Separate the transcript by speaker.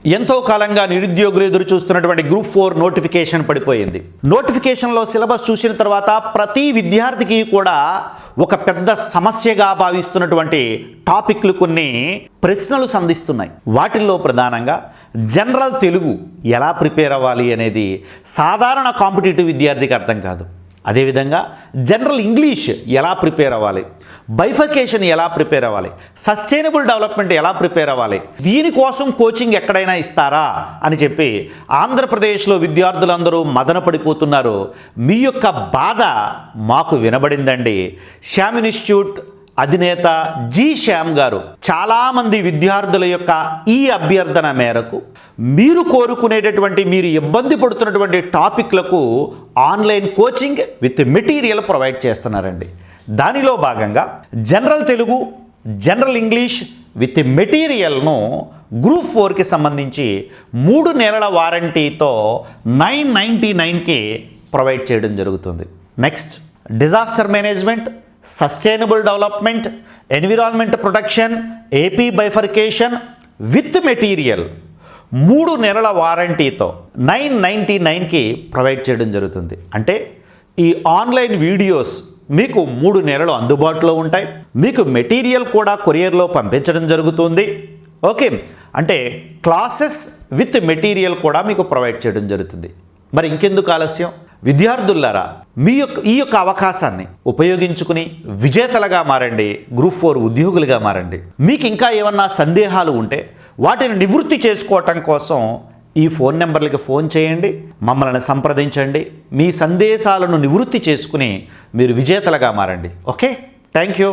Speaker 1: ఎంతో కాలంగా నిరుద్యోగులు ఎదురు చూస్తున్నటువంటి గ్రూప్ 4 నోటిఫికేషన్ పడిపోయింది. నోటిఫికేషన్లో సిలబస్ చూసిన తర్వాత ప్రతి విద్యార్థికి కూడా ఒక పెద్ద సమస్యగా భావిస్తున్నటువంటి టాపిక్లు కొన్ని ప్రశ్నలు సంధిస్తున్నాయి. వాటిల్లో ప్రధానంగా జనరల్ తెలుగు ఎలా ప్రిపేర్ అవ్వాలి అనేది సాధారణ కాంపిటేటివ్ విద్యార్థికి అర్థం కాదు. అదేవిధంగా జనరల్ ఇంగ్లీష్ ఎలా ప్రిపేర్ అవ్వాలి, బైఫర్కేషన్ ఎలా ప్రిపేర్ అవ్వాలి, సస్టైనబుల్ డెవలప్మెంట్ ఎలా ప్రిపేర్ అవ్వాలి, దీనికోసం కోచింగ్ ఎక్కడైనా ఇస్తారా అని చెప్పి ఆంధ్రప్రదేశ్లో విద్యార్థులందరూ మదన పడిపోతున్నారు. మీ యొక్క బాధ మాకు వినబడిందండి. శ్యామ్ ఇన్స్టిట్యూట్ అధినేత జి శ్యామ్ గారు చాలామంది విద్యార్థుల యొక్క ఈ అభ్యర్థన మేరకు మీరు కోరుకునేటటువంటి, మీరు ఇబ్బంది పడుతున్నటువంటి టాపిక్లకు online coaching with material provide చేస్తున్నారండి. దానిలో భాగంగా general Telugu, general English with మెటీరియల్ను గ్రూప్ 4కి సంబంధించి 3 నెలల వారంటీతో 999కి ప్రొవైడ్ చేయడం జరుగుతుంది. Next disaster management, sustainable development, environment protection, AP bifurcation with material 3 నెలల వారంటీతో 999కి ప్రొవైడ్ చేయడం జరుగుతుంది. అంటే ఈ ఆన్లైన్ వీడియోస్ మీకు 3 నెలలు అందుబాటులో ఉంటాయి. మీకు మెటీరియల్ కూడా కొరియర్లో పంపించడం జరుగుతుంది. ఓకే, అంటే క్లాసెస్ విత్ మెటీరియల్ కూడా మీకు ప్రొవైడ్ చేయడం జరుగుతుంది. మరి ఇంకెందుకు ఆలస్యం? విద్యార్థులారా, ఈ యొక్క అవకాశాన్ని ఉపయోగించుకుని విజేతలుగా మారండి, గ్రూప్ 4 ఉద్యోగులుగా మారండి. మీకు ఇంకా ఏమన్నా సందేహాలు ఉంటే వాటిని నివృత్తి చేసుకోవటం కోసం ఈ ఫోన్ నెంబర్లకి ఫోన్ చేయండి, మమ్మల్ని సంప్రదించండి. మీ సందేశాలను నివృత్తి చేసుకుని మీరు విజేతలుగా మారండి. Okay, thank you.